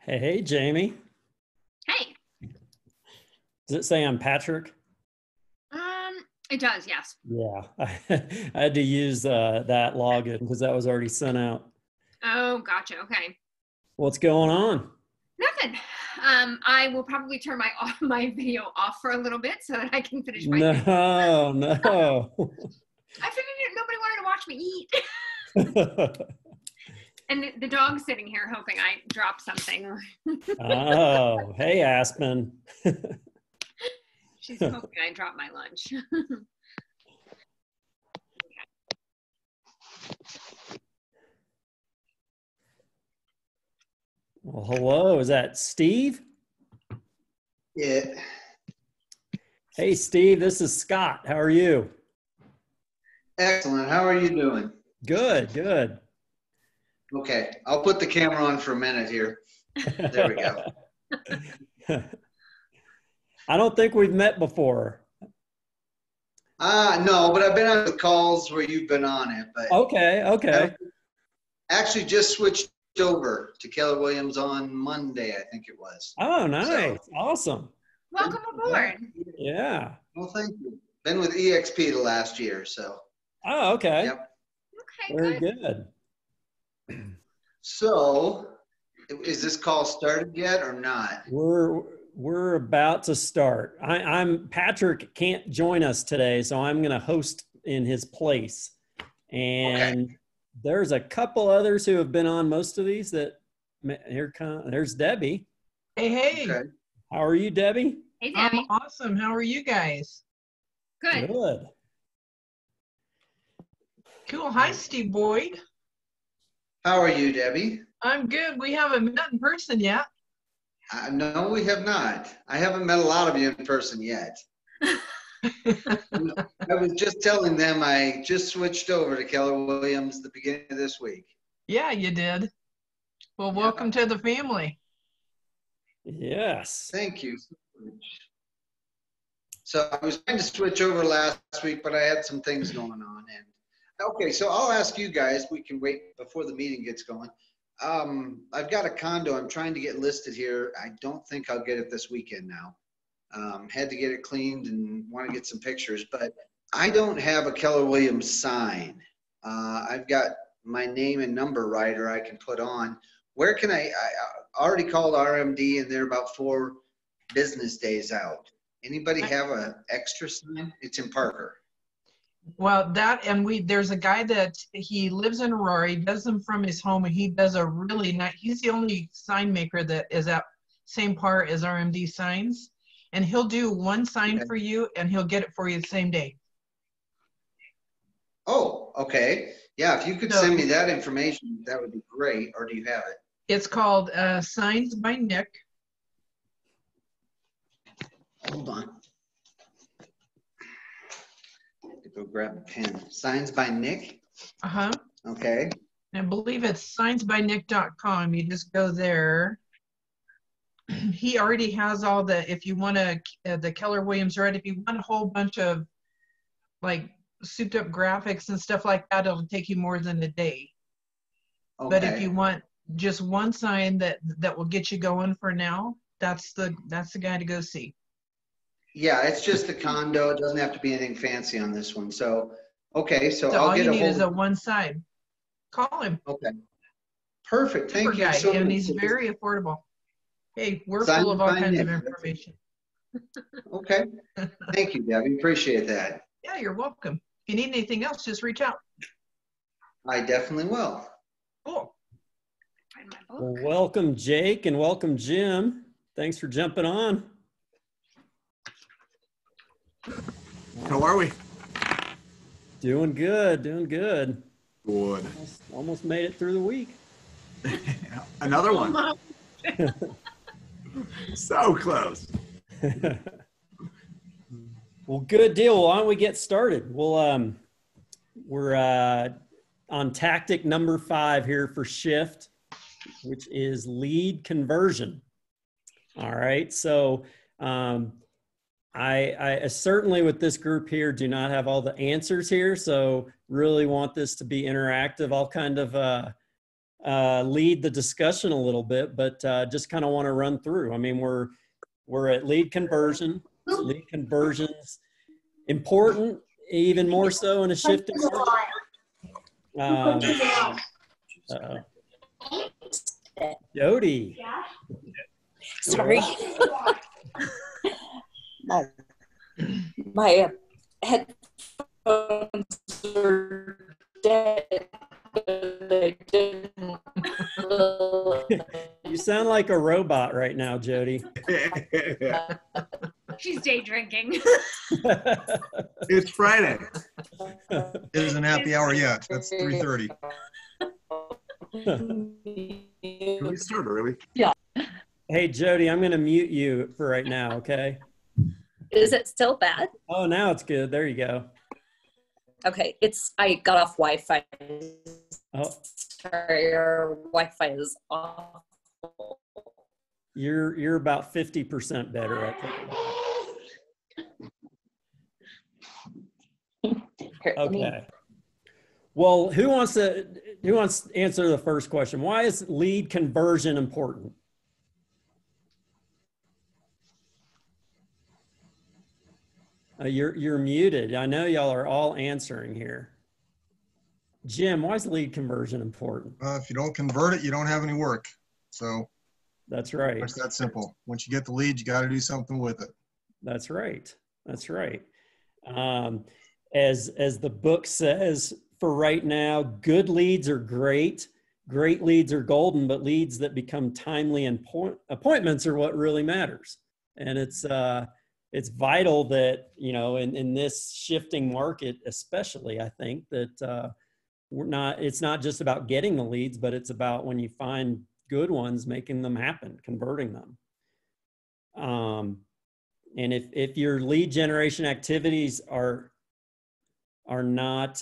Hey, Jamie. Hey. Does it say I'm Patrick? It does, yes. Yeah, I had to use that login because that was already sent out. Oh, gotcha. Okay. What's going on? Nothing. I will probably turn my video off for a little bit so that I can finish my thing. No, no. I figured nobody wanted to watch me eat. And the dog's sitting here hoping I drop something. Oh, hey, Aspen. She's hoping I drop my lunch. Well, hello. Is that Steve? Yeah. Hey, Steve, this is Scott. How are you? Excellent. How are you doing? Good, good. Okay. I'll put the camera on for a minute here. There we go. I don't think we've met before. No, but I've been on the calls where you've been on it. But Okay, okay. I actually just switched over to Keller Williams on Monday, I think it was. Oh, nice. Awesome. Welcome aboard. Yeah. Well, thank you. Been with EXP the last year, so. Oh, okay. Yep. Okay, Very good. good. So, is this call started yet or not? We're about to start. I'm Patrick can't join us today, so I'm going to host in his place. And there's a couple others who have been on most of these. There's Debbie. Hey. Okay. How are you, Debbie? Hey, I'm Debbie. awesome. How are you guys? Good. Good. Cool. Hi, Steve Boyd. How are you, Debbie? I'm good. We haven't met in person yet. No, we have not. I haven't met a lot of you in person yet. I was just telling them I just switched over to Keller Williams the beginning of this week. Yeah, you did. Well, welcome to the family. Yes. Thank you so much. So I was trying to switch over last week, but I had some things going on. And okay, so I'll ask you guys. We can wait before the meeting gets going. I've got a condo I'm trying to get listed here. I don't think I'll get it this weekend now. Had to get it cleaned and want to get some pictures, but I don't have a Keller Williams sign. I've got my name and number writer I can put on. Where can I already called RMD and they're about 4 business days out. Anybody have an extra sign? It's in Parker. Well, there's a guy that he lives in Aurora. He does them from his home, and he does a really nice. He's the only sign maker that is at same par as RMD signs, and he'll do one sign for you, and he'll get it for you the same day. Oh, okay. Yeah, if you could send me that information, that would be great. Or do you have it? It's called Signs by Nick. Hold on. Go grab a pen. Signs by Nick? Uh-huh. Okay. I believe it's signsbynick.com. You just go there. He already has all if you want the Keller Williams Red, if you want a whole bunch of like souped up graphics and stuff like that, it'll take you more than a day. Okay. But if you want just one sign that will get you going for now, that's the guy to go see. Yeah, it's just a condo. It doesn't have to be anything fancy on this one. So, okay. So I'll all get you need is a one side. Call him. Okay. Perfect. Thank you so much. And he's very affordable. Hey, we're full of all kinds of information. Okay. Thank you, Debbie. Appreciate that. Yeah, you're welcome. If you need anything else, just reach out. I definitely will. Cool. Well, welcome, Jake, and welcome, Jim. Thanks for jumping on. How are we? Doing good, doing good. Good. Almost made it through the week. Another one. So close. Well, good deal. Why don't we get started? We're on tactic number 5 here for shift, which is lead conversion. All right. So I certainly with this group here do not have all the answers here. So really want this to be interactive. I'll kind of lead the discussion a little bit, but just kind of want to run through. I mean, we're at lead conversion. Lead conversions important, even more so in a shifting market. Jody. Sorry. My headphones are dead. They didn't. You sound like a robot right now, Jody. She's day drinking. It's Friday. It isn't happy hour yet. That's 3:30. Can we start early? Hey, Jody, I'm going to mute you for right now, okay? Is it still bad? Oh, now it's good. There you go. Okay, I got off Wi-Fi. Oh, Sorry, our Wi-Fi is off. you're about 50% better, I think. Here, let me- Okay. Well, who wants to answer the first question? Why is lead conversion important? You're muted. I know y'all are all answering here. Jim, why is lead conversion important? If you don't convert it, you don't have any work. So That's right. it's that simple. Once you get the lead, you got to do something with it. That's right. That's right. As the book says, for right now, good leads are great. Great leads are golden, but leads that become timely appointments are what really matters. And it's vital that, you know, in this shifting market, especially, I think that it's not just about getting the leads, but it's about when you find good ones, making them happen, converting them. And if your lead generation activities are not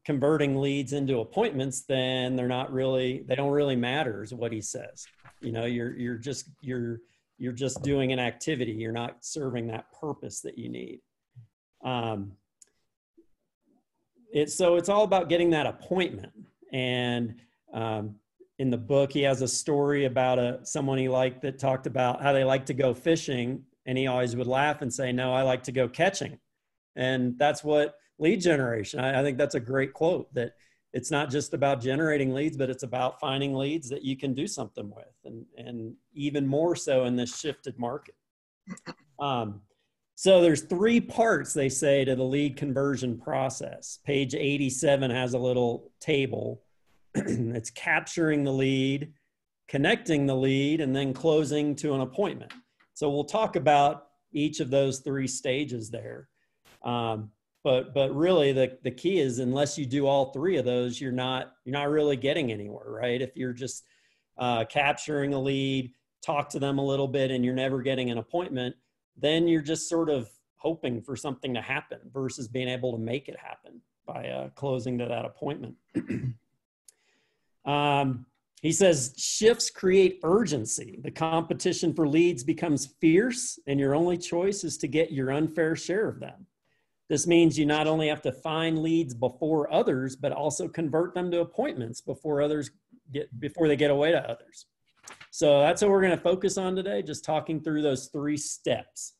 converting leads into appointments, then they don't really matter is what he says. You know, you're just doing an activity. You're not serving that purpose that you need. So it's all about getting that appointment. And in the book, he has a story about someone he liked that talked about how they like to go fishing. And he always would laugh and say, no, I like to go catching. And that's what lead generation. I think that's a great quote, that it's not just about generating leads, but it's about finding leads that you can do something with, and even more so in this shifted market. So there's 3 parts, they say, to the lead conversion process. Page 87 has a little table. It's capturing the lead, connecting the lead, and then closing to an appointment. So we'll talk about each of those 3 stages there. But really the key is, unless you do all 3 of those, you're not really getting anywhere, right? If you're just capturing a lead, talk to them a little bit, and you're never getting an appointment, then you're just sort of hoping for something to happen versus being able to make it happen by closing to that appointment. He says, shifts create urgency. The competition for leads becomes fierce, and your only choice is to get your unfair share of them. This means you not only have to find leads before others, but also convert them to appointments before they get away to others. So that's what we're going to focus on today, just talking through those 3 steps.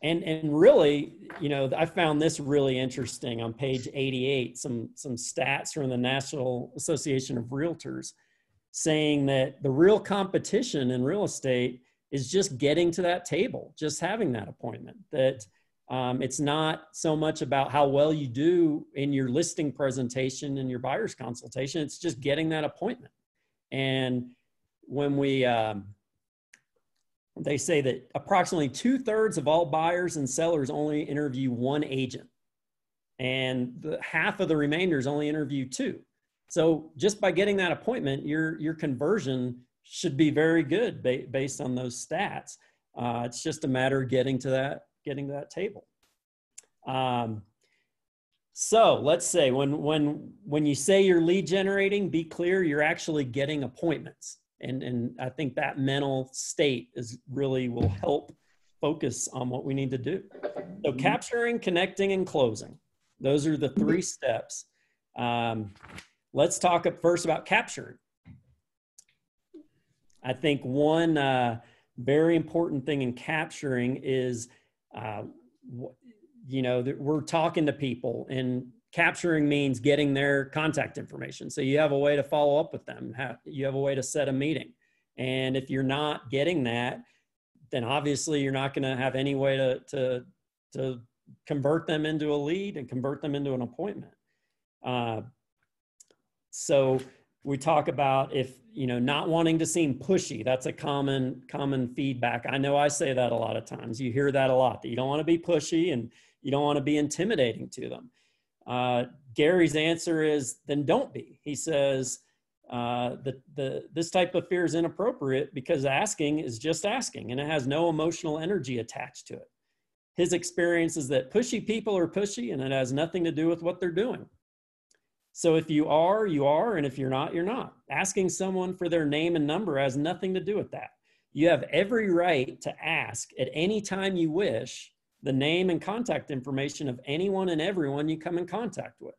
And really, you know, I found this really interesting on page 88, some stats from the National Association of Realtors saying that the real competition in real estate is just getting to that table, just having that appointment. That it's not so much about how well you do in your listing presentation and your buyer's consultation. It's just getting that appointment. And when they say that approximately 2/3 of all buyers and sellers only interview 1 agent, and half of the remainders only interview 2. So just by getting that appointment, your conversion should be very good based on those stats. It's just a matter of getting to that table. So let's say when you say you're lead generating, be clear you're actually getting appointments. And I think that mental state will help focus on what we need to do. So capturing, connecting, and closing. Those are the 3 steps. let's talk first about capturing. I think one very important thing in capturing is, we're talking to people, and capturing means getting their contact information. So you have a way to follow up with them. You have a way to set a meeting. And if you're not getting that, then obviously you're not going to have any way to convert them into a lead and convert them into an appointment. So we talk about not wanting to seem pushy. That's a common feedback. I know I say that a lot of times. You hear that a lot, that you don't want to be pushy and you don't want to be intimidating to them. Gary's answer is, then don't be. He says, this type of fear is inappropriate because asking is just asking and it has no emotional energy attached to it. His experience is that pushy people are pushy and it has nothing to do with what they're doing. So if you are, you are, and if you're not, you're not. Asking someone for their name and number has nothing to do with that. You have every right to ask at any time you wish the name and contact information of anyone and everyone you come in contact with.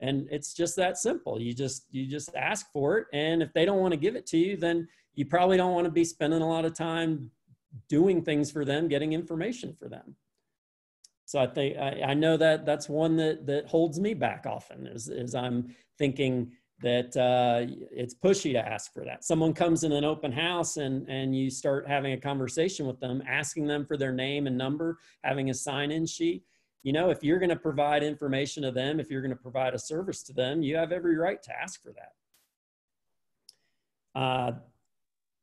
And it's just that simple. You just ask for it. And if they don't want to give it to you, then you probably don't want to be spending a lot of time doing things for them, getting information for them. So I think, I know that that's one that holds me back often is I'm thinking that it's pushy to ask for that. Someone comes in an open house and you start having a conversation with them, asking them for their name and number, having a sign-in sheet. If you're going to provide information to them, if you're going to provide a service to them, you have every right to ask for that.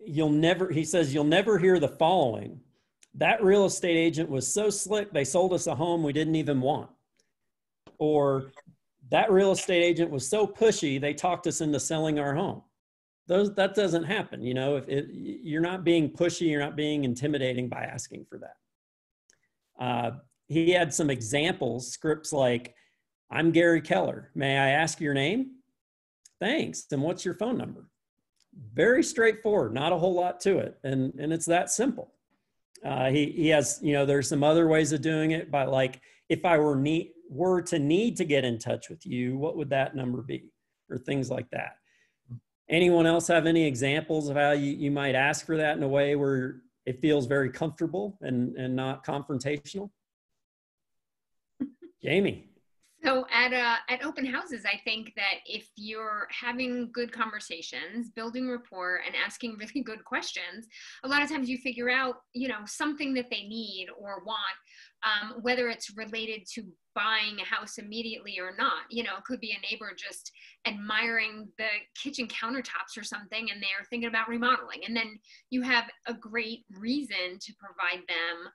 He says, you'll never hear the following. That real estate agent was so slick, they sold us a home we didn't even want. Or that real estate agent was so pushy, they talked us into selling our home. That doesn't happen. If you're not being pushy, you're not being intimidating by asking for that. He had some examples, scripts like, I'm Gary Keller. May I ask your name? Thanks. And what's your phone number? Very straightforward, not a whole lot to it. And it's that simple. He has, there's some other ways of doing it, by like, if I were to need to get in touch with you, what would that number be? Or things like that. Anyone else have any examples of how you might ask for that in a way where it feels very comfortable and not confrontational? Jamie. So at open houses, I think that if you're having good conversations, building rapport and asking really good questions, a lot of times you figure out, something that they need or want, whether it's related to buying a house immediately or not. It could be a neighbor just admiring the kitchen countertops or something, and they're thinking about remodeling. And then you have a great reason to provide them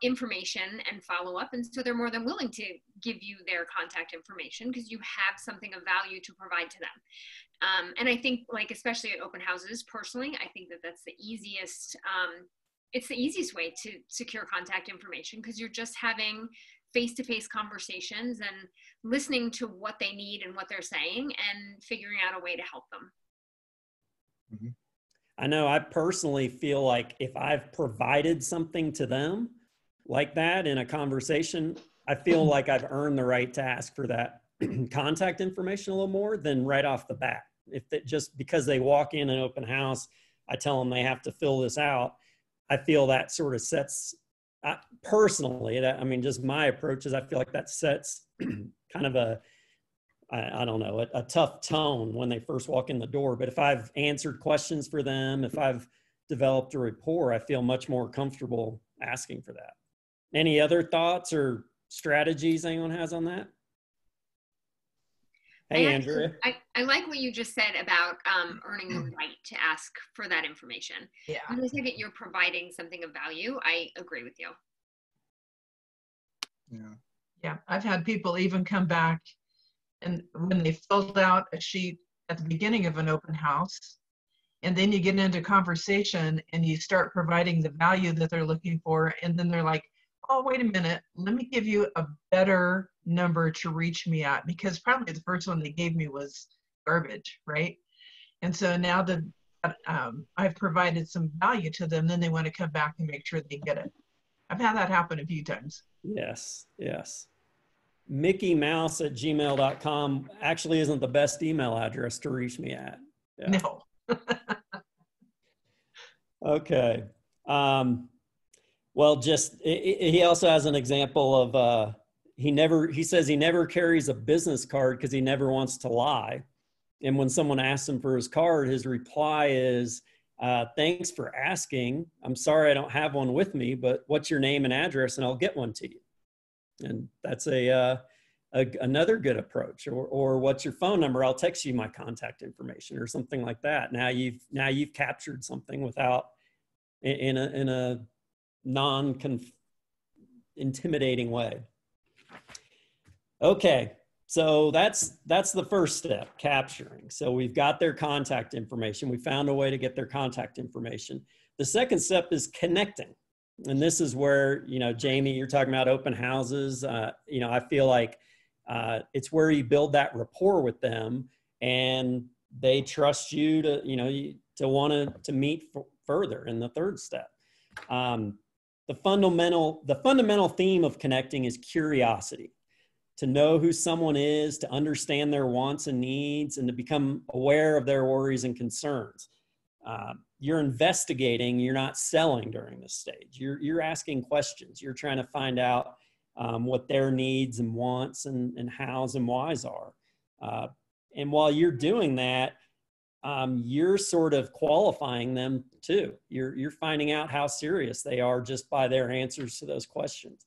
information and follow up. And so they're more than willing to give you their contact information because you have something of value to provide to them. And I think, like, especially at open houses, personally, I think that that's the easiest, it's the easiest way to secure contact information, because you're just having face-to-face conversations and listening to what they need and what they're saying and figuring out a way to help them. Mm-hmm. I know I personally feel like if I've provided something to them like that in a conversation, I feel like I've earned the right to ask for that contact information a little more than right off the bat. If it just because they walk in an open house, I tell them they have to fill this out. I feel that sort of sets, personally, just my approach is I feel like that sets kind of a tough tone when they first walk in the door. But if I've answered questions for them, if I've developed a rapport, I feel much more comfortable asking for that. Any other thoughts or strategies anyone has on that? Hey, Andrea. I like what you just said about earning the right to ask for that information. Yeah. And the second you're providing something of value, I agree with you. Yeah. I've had people even come back, and when they filled out a sheet at the beginning of an open house, and then you get into conversation and you start providing the value that they're looking for, and then they're like, oh, wait a minute, let me give you a better number to reach me at, because probably the first one they gave me was garbage, right? And so now that I've provided some value to them, then they want to come back and make sure they get it. I've had that happen a few times. Yes. mickeymouse@gmail.com actually isn't the best email address to reach me at. Yeah. No. Okay. Well, just he also has an example of he says he never carries a business card because he never wants to lie. And when someone asks him for his card, his reply is, thanks for asking. I'm sorry I don't have one with me, but what's your name and address and I'll get one to you. And that's another good approach. Or what's your phone number? I'll text you my contact information or something like that. Now you've captured something without in a non-intimidating way. Okay, so that's the first step, capturing. So we've got their contact information. We found a way to get their contact information. The second step is connecting. And this is where, Jamie, you're talking about open houses. I feel like it's where you build that rapport with them and they trust you to want to meet further in the third step. The fundamental theme of connecting is curiosity, to know who someone is, to understand their wants and needs, and to become aware of their worries and concerns. You're investigating, you're not selling during this stage. You're asking questions. You're trying to find out what their needs and wants and hows and whys are. And while you're doing that, you're sort of qualifying them too. You're finding out how serious they are just by their answers to those questions.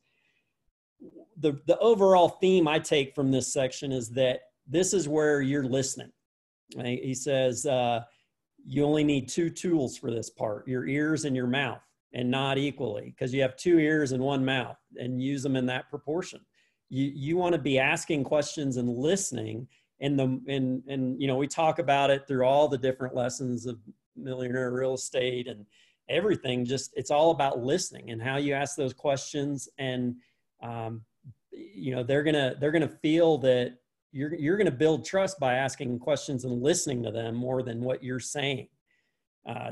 The overall theme I take from this section is that this is where you're listening. Right? He says, you only need 2 tools for this part, your ears and your mouth, and not equally, because you have 2 ears and 1 mouth, and use them in that proportion. You want to be asking questions and listening. And we talk about it through all the different lessons of millionaire real estate and everything. Just, it's all about listening and how you ask those questions. And, they're going to feel that you're going to build trust by asking questions and listening to them more than what you're saying.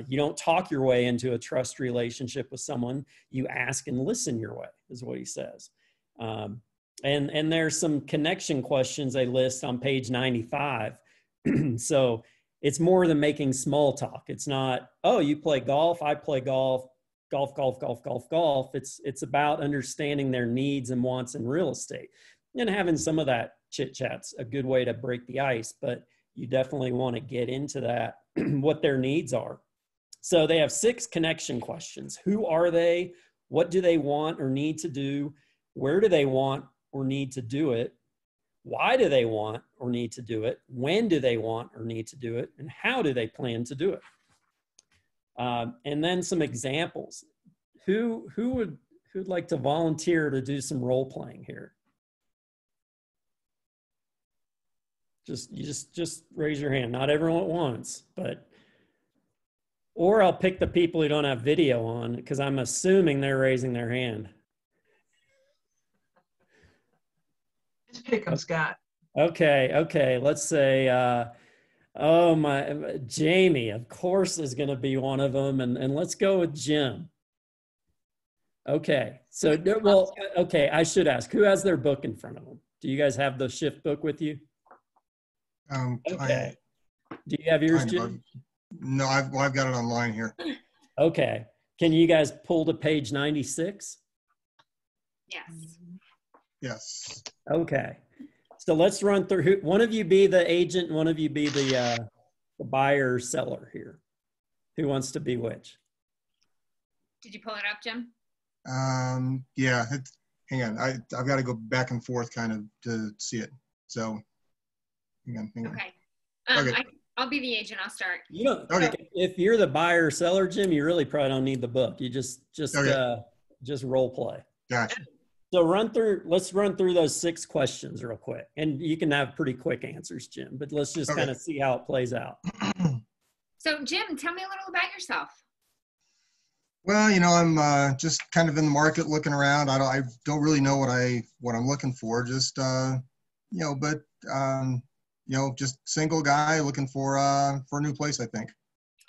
You don't talk your way into a trust relationship with someone. You ask and listen your way, is what he says. And there's some connection questions they list on page 95. So it's more than making small talk. It's not, oh, you play golf, I play golf, golf. It's about understanding their needs and wants in real estate. And having some of that chit chat's a good way to break the ice, but you definitely want to get into that, what their needs are. So they have 6 connection questions. Who are they? What do they want or need to do? Where do they want or need to do it? Why do they want or need to do it? When do they want or need to do it? And how do they plan to do it? And then some examples. Who'd like to volunteer to do some role playing here? Just raise your hand. Not everyone at once, or I'll pick the people who don't have video on because I'm assuming they're raising their hand. Just pick them, Scott. Okay. Let's say, Jamie, of course, is going to be one of them. And let's go with Jim. Okay. So, I should ask, who has their book in front of them? Do you guys have the Shift book with you? Okay. Do you have yours, Jim? No, I've got it online here. Okay. Can you guys pull to page 96? Yes. Yes. Okay. So let's run through. One of you be the agent, one of you be the buyer or seller here. Who wants to be which? Did you pull it up, Jim? Yeah. Hang on. I've got to go back and forth kind of to see it. So hang on. Okay. Okay. I'll be the agent. I'll start. You don't. Okay. If you're the buyer or seller, Jim, you really probably don't need the book. You just role play. Gotcha. So let's run through those 6 questions real quick. And you can have pretty quick answers, Jim, but let's just kind of see how it plays out. So Jim, tell me a little about yourself. Well, I'm just kind of in the market looking around. I don't really know what I'm looking for. Just just single guy looking for a new place, I think.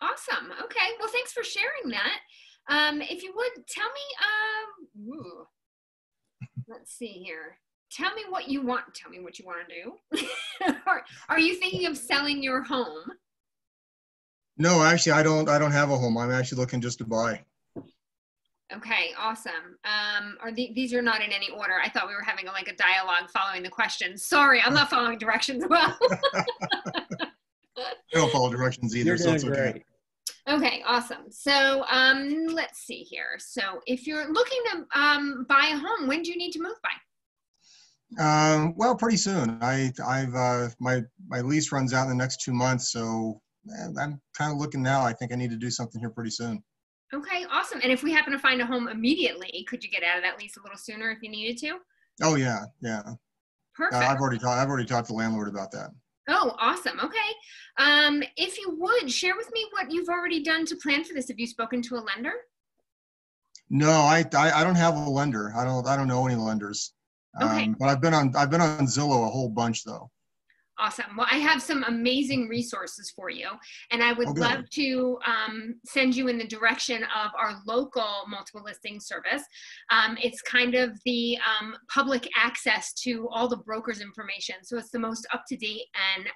Awesome. Okay. Well, thanks for sharing that. If you would tell me, let's see here. tell me what you want. Tell me what you want to do. Are you thinking of selling your home? No, actually, I don't have a home. I'm actually looking just to buy. Okay, awesome. These are not in any order. I thought we were having a dialogue following the questions. Sorry, I'm not following directions well. I don't follow directions either, You're so doing it's okay. great. Okay, awesome. So let's see here. So if you're looking to buy a home, when do you need to move by? Well, pretty soon. My lease runs out in the next 2 months, so I'm kind of looking now. I think I need to do something here pretty soon. Okay, awesome. And if we happen to find a home immediately, could you get out of that lease a little sooner if you needed to? Oh yeah. Perfect. I've already talked to the landlord about that. Oh, awesome. Okay. If you would share with me what you've already done to plan for this. Have you spoken to a lender? No, I don't have a lender. I don't know any lenders. Okay. But I've been on Zillow a whole bunch though. Awesome. Well, I have some amazing resources for you, and I would love to send you in the direction of our local multiple listing service. It's kind of the public access to all the brokers' information. So it's the most up-to-date and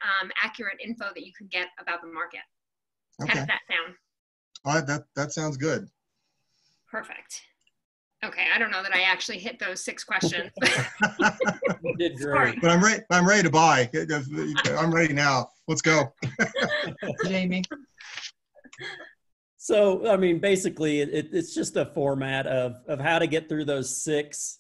accurate info that you can get about the market. Okay. How does that sound? All right, that sounds good. Perfect. Okay, I don't know that I actually hit those 6 questions. You did great. But I'm ready to buy. I'm ready now. Let's go. Jamie. So, I mean, basically, it's just a format of how to get through those 6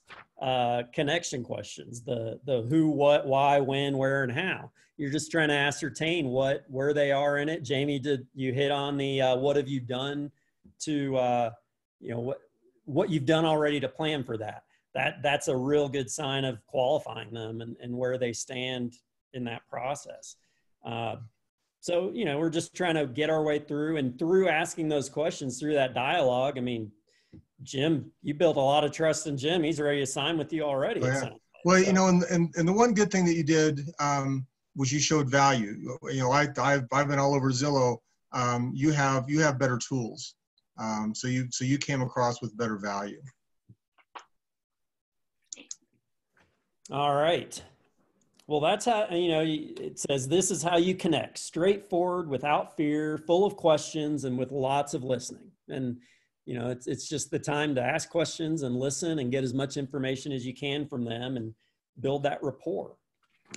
connection questions: the who, what, why, when, where, and how. You're just trying to ascertain where they are in it. Jamie, you hit on the what have you done to what you've done already to plan for that. That's a real good sign of qualifying them and where they stand in that process. So, we're just trying to get our way through, and through asking those questions, through that dialogue. I mean, Jim, you built a lot of trust in Jim. He's ready to sign with you already. Oh, yeah. Well, and the one good thing that you did was you showed value. I've been all over Zillow. You have better tools. So you came across with better value. All right. Well, that's how, it says this is how you connect: straightforward, without fear, full of questions, and with lots of listening. And, it's just the time to ask questions and listen and get as much information as you can from them and build that rapport.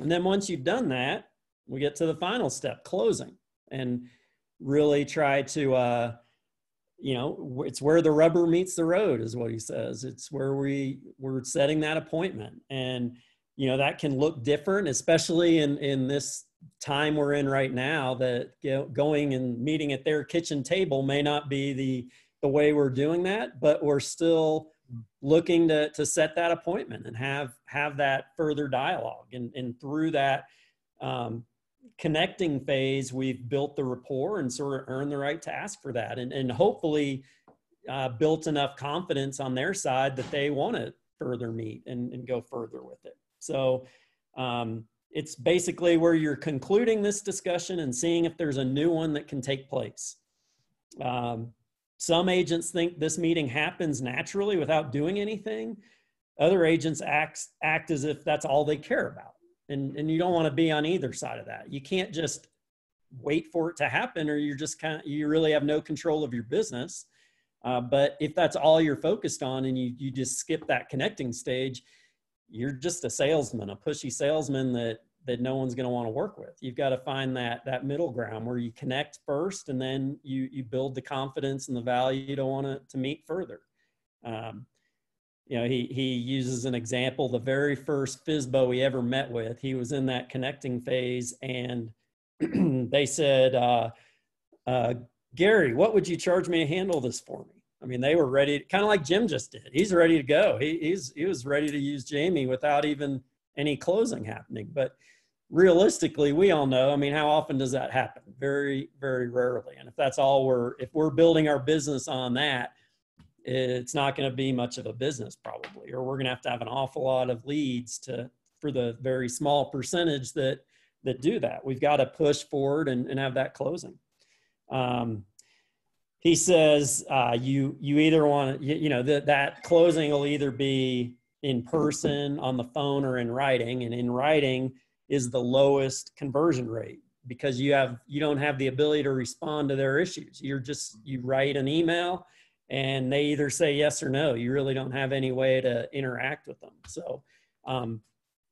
And then once you've done that, we get to the final step, closing, and really try to, it's where the rubber meets the road, is what he says. It's where we're setting that appointment. And, that can look different, especially in this time we're in right now, that going and meeting at their kitchen table may not be the way we're doing that, but we're still looking to set that appointment and have that further dialogue. And through that connecting phase, we've built the rapport and sort of earned the right to ask for that, and hopefully built enough confidence on their side that they want to further meet and go further with it. So it's basically where you're concluding this discussion and seeing if there's a new one that can take place. Some agents think this meeting happens naturally without doing anything. Other agents act as if that's all they care about. And you don't want to be on either side of that. You can't just wait for it to happen, or you're just you really have no control of your business. But if that's all you're focused on and you just skip that connecting stage, you're just a salesman, a pushy salesman that no one's going to want to work with. You've got to find that middle ground where you connect first, and then you build the confidence and the value to want to meet further. He uses an example. The very first FSBO he ever met with, he was in that connecting phase, and they said, Gary, what would you charge me to handle this for me? I mean, they were ready, kind of like Jim just did. He's ready to go. He was ready to use Jamie without even any closing happening. But realistically, we all know, I mean, how often does that happen? Very, very rarely. And if that's all if we're building our business on that, it's not going to be much of a business probably, or we're going to have an awful lot of leads for the very small percentage that do that. We've got to push forward and have that closing. He says, you either want to, that closing will either be, in person, on the phone, or in writing. And in writing is the lowest conversion rate because you don't have the ability to respond to their issues. You write an email and they either say yes or no. You really don't have any way to interact with them. So,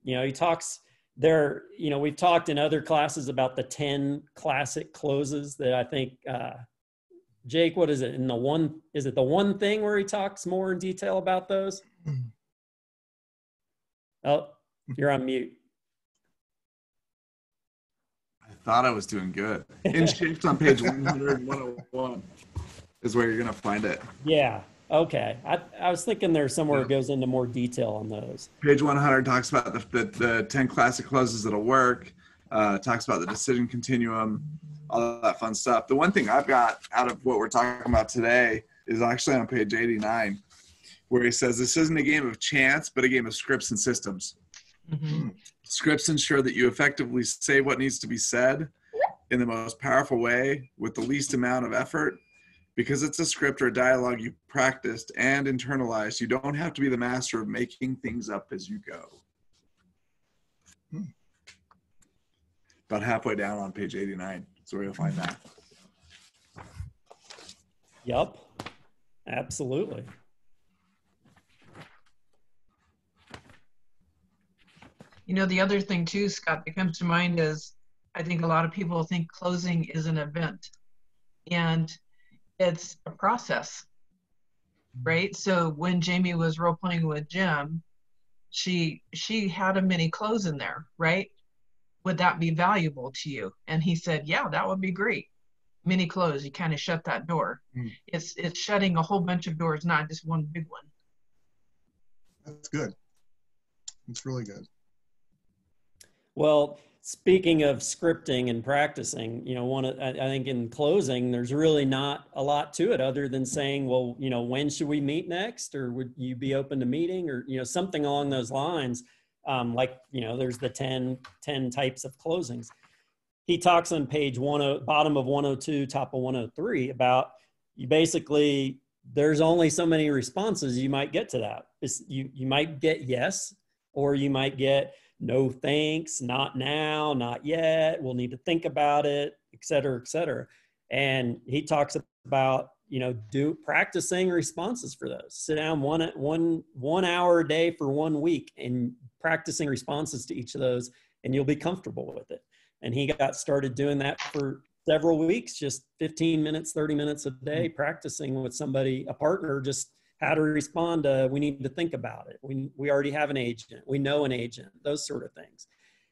he talks there, we've talked in other classes about the 10 classic closes that I think, Jake, what is it? Is it the one thing where he talks more in detail about those? Oh, you're on mute. I thought I was doing good. In shapes on page 100 and 101 is where you're going to find it. Yeah. Okay. I was thinking there's somewhere it goes into more detail on those. Page 100 talks about the 10 classic closes that'll work, talks about the decision continuum, all that fun stuff. The one thing I've got out of what we're talking about today is actually on page 89, where he says, this isn't a game of chance, but a game of scripts and systems. Mm-hmm. Scripts ensure that you effectively say what needs to be said in the most powerful way with the least amount of effort. Because it's a script or a dialogue you practiced and internalized, you don't have to be the master of making things up as you go. About halfway down on page 89 is where you'll find that. Yep, absolutely. The other thing too, Scott, that comes to mind is I think a lot of people think closing is an event. And it's a process, right? So when Jamie was role playing with Jim, she had a mini close in there, right? Would that be valuable to you? And he said, yeah, that would be great. Mini close, you kind of shut that door. It's shutting a whole bunch of doors, not just one big one. That's good. It's really good. Well, speaking of scripting and practicing, I think in closing, there's really not a lot to it other than saying, well, when should we meet next? Or would you be open to meeting? Or, something along those lines. There's the 10 types of closings. He talks on page bottom of 102, top of 103 about there's only so many responses you might get to that. You might get yes, or you might get no thanks, not now, not yet, we'll need to think about it, et cetera, et cetera. And he talks about, practicing responses for those. Sit down one hour a day for 1 week and practicing responses to each of those, and you'll be comfortable with it. And he got started doing that for several weeks, just 15 minutes, 30 minutes a day, practicing with somebody, a partner, just how to respond to, we need to think about it. We already have an agent. We know an agent, those sort of things.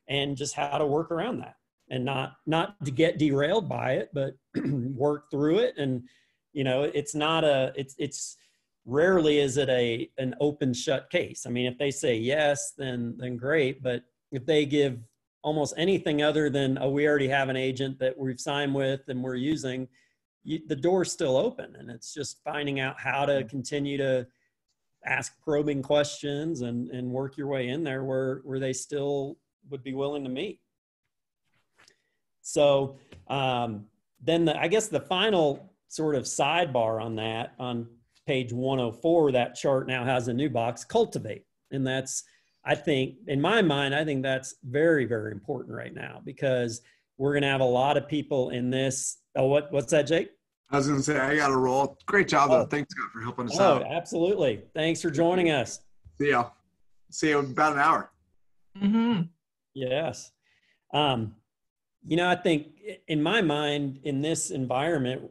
And just how to work around that and not to get derailed by it, but work through it. And, it's rarely is it an open shut case. I mean, if they say yes, then great. But if they give almost anything other than, we already have an agent that we've signed with and we're using, the door's still open, and it's just finding out how to continue to ask probing questions and work your way in there where they still would be willing to meet. So then I guess the final sort of sidebar on that, on page 104, that chart now has a new box, cultivate. And that's, I think, in my mind, I think that's very, very important right now, because we're going to have a lot of people in this. Oh, what's that, Jake? I was going to say, I got a roll. Great job, though. Thanks, Scott, for helping us out. Oh, absolutely. Thanks for joining us. See you in about an hour. Mm-hmm. Yes. I think in my mind, in this environment,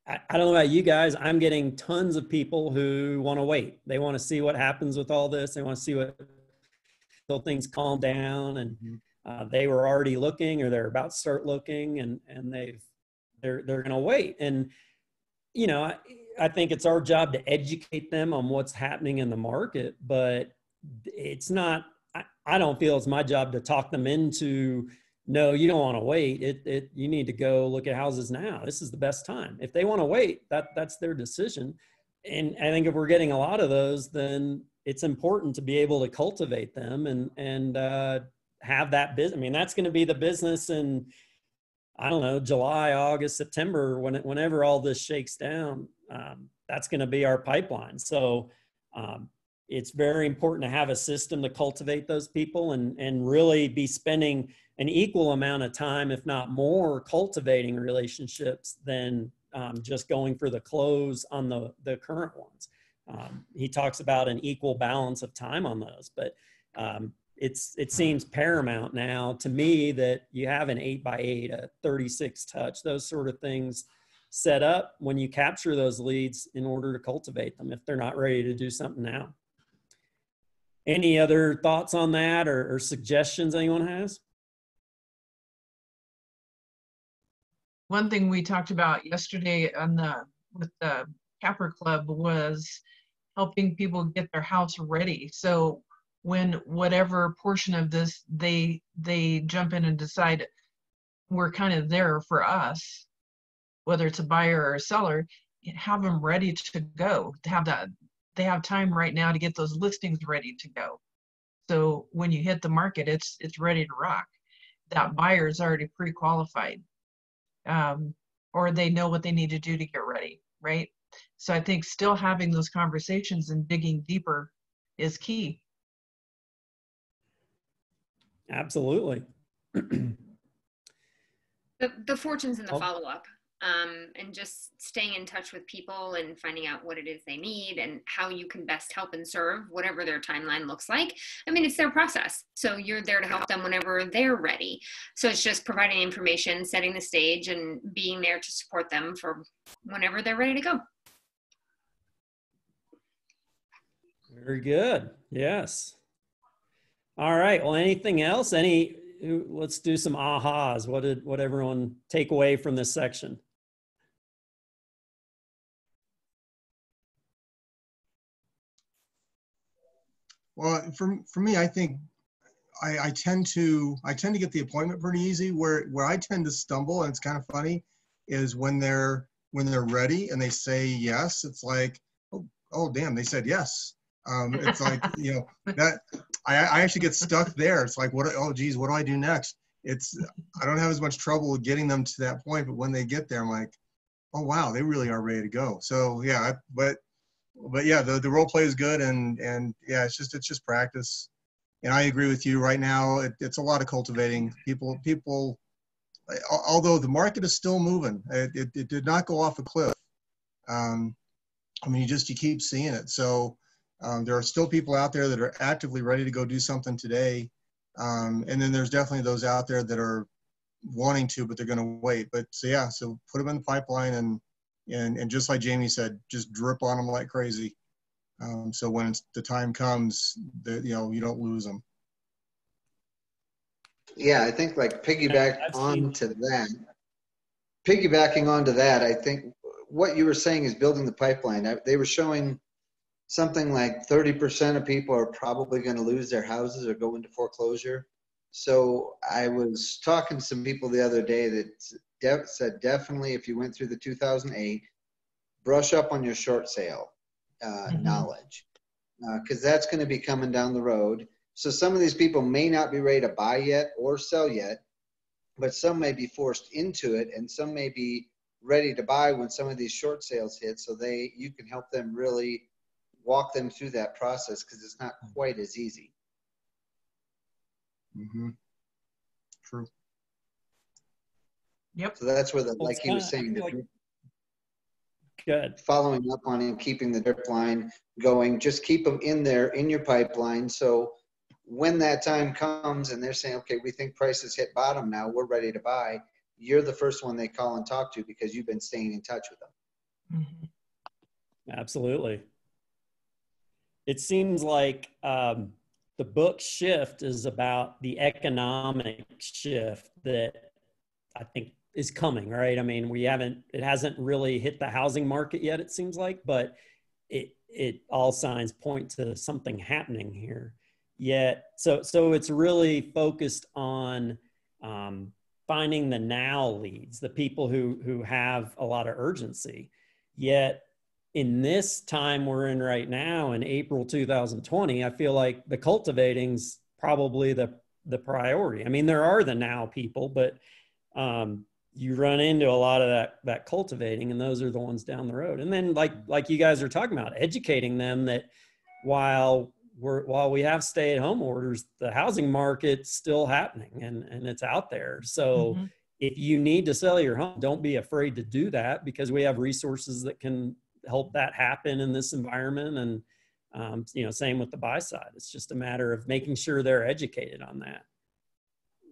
I don't know about you guys, I'm getting tons of people who want to wait. They want to see what happens with all this. They want to see till things calm down, and they were already looking, or they're about to start looking, and they're going to wait. And, I think it's our job to educate them on what's happening in the market, but it's not, I don't feel it's my job to talk them into, no, you don't want to wait. You need to go look at houses now. This is the best time. If they want to wait, that's their decision. And I think if we're getting a lot of those, then it's important to be able to cultivate them and have that business. I mean, that's going to be the business in, I don't know, July, August, September, whenever all this shakes down. That's going to be our pipeline. So it's very important to have a system to cultivate those people and really be spending an equal amount of time, if not more, cultivating relationships than just going for the close on the current ones. He talks about an equal balance of time on those, but it seems paramount now to me that you have an 8x8, a 36 touch, those sort of things set up when you capture those leads in order to cultivate them if they're not ready to do something now. Any other thoughts on that or suggestions anyone has? One thing we talked about yesterday with the Capper Club was helping people get their house ready. So when whatever portion of this they jump in and decide we're kind of there for us, whether it's a buyer or a seller, have them ready to go. To have that, they have time right now to get those listings ready to go. So when you hit the market, it's ready to rock. That buyer is already pre-qualified, or they know what they need to do to get ready, right? So I think still having those conversations and digging deeper is key. Absolutely. The fortunes in the follow-up, and just staying in touch with people and finding out what it is they need and how you can best help and serve whatever their timeline looks like. I mean, it's their process. So you're there to help them whenever they're ready. So it's just providing information, setting the stage, and being there to support them for whenever they're ready to go. Very good. Yes. All right. Well, anything else? Let's do some ahas. What everyone take away from this section? Well, for me, I think I tend to get the appointment pretty easy. Where I tend to stumble, and it's kind of funny, is when they're ready and they say yes. It's like, oh damn, they said yes. It's like, you know, that I actually get stuck there. It's like, oh geez, what do I do next? I don't have as much trouble with getting them to that point, but when they get there, I'm like, oh wow, they really are ready to go. So yeah, but yeah, the role play is good, and yeah, it's just practice. And I agree with you. Right now, it's a lot of cultivating people. Although the market is still moving, it did not go off a cliff. I mean, you keep seeing it. So there are still people out there that are actively ready to go do something today. And then there's definitely those out there that are wanting to, but they're going to wait. But so yeah, so put them in the pipeline and just like Jamie said, just drip on them like crazy. So when the time comes, you don't lose them. Yeah, I think like piggybacking onto that, I think what you were saying is building the pipeline. They were showing something like 30% of people are probably going to lose their houses or go into foreclosure. So I was talking to some people the other day that said definitely if you went through the 2008, brush up on your short sale knowledge, because that's going to be coming down the road. So some of these people may not be ready to buy yet or sell yet, but some may be forced into it, and some may be ready to buy when some of these short sales hit. So you can help them really walk them through that process, because it's not quite as easy. Mm-hmm. True. Yep. So that's where like he was saying, good. Following up on it, keeping the drip line going, just keep them in your pipeline. So when that time comes and they're saying, okay, we think prices hit bottom now, we're ready to buy, you're the first one they call and talk to because you've been staying in touch with them. Mm-hmm. Absolutely. It seems like the book shift is about the economic shift that I think is coming, right? I mean, it hasn't really hit the housing market yet, it seems like, but it all signs point to something happening here. Yet, so it's really focused on finding the now leads, the people who have a lot of urgency. Yet, in this time we're in right now, in April 2020, I feel like the cultivating's probably the priority. I mean, there are the now people, but you run into a lot of that cultivating, and those are the ones down the road. And then like you guys are talking about, educating them that while we have stay-at-home orders, the housing market's still happening and it's out there. So if you need to sell your home, don't be afraid to do that, because we have resources that can help that happen in this environment. And same with the buy side. It's just a matter of making sure they're educated on that.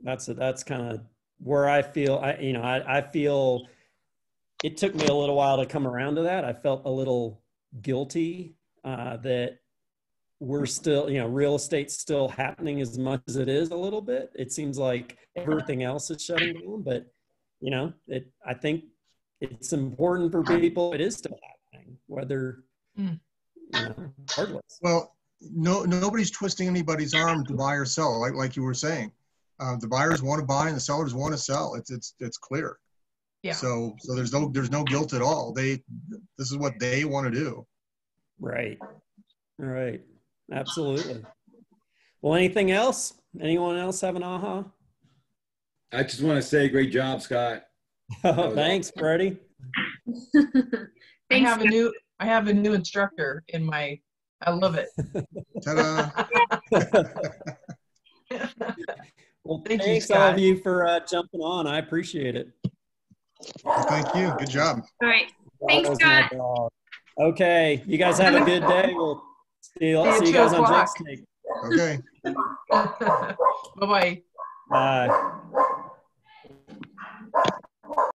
That's kind of where I feel. I feel it took me a little while to come around to that. I felt a little guilty that we're still, real estate's still happening as much as it is a little bit. It seems like everything else is shutting down, but I think it's important for people. It is still happening, whether, regardless. Well, nobody's twisting anybody's arm to buy or sell, like you were saying. The buyers want to buy and the sellers want to sell. It's clear. Yeah. So there's no guilt at all. This is what they want to do. Right. Absolutely. Well, anything else? Anyone else have an aha? I just want to say, great job, Scott. Oh, thanks, Freddie. I have a new instructor in my. I love it. Ta-da. Well, Thank you, thanks Scott. all of you for jumping on. I appreciate it. Well, thank you. Good job. All right. Thanks, That was my Scott. dog. Okay, you guys have a good day. We'll see you guys on Jake's Take. Okay. Bye-bye. Bye.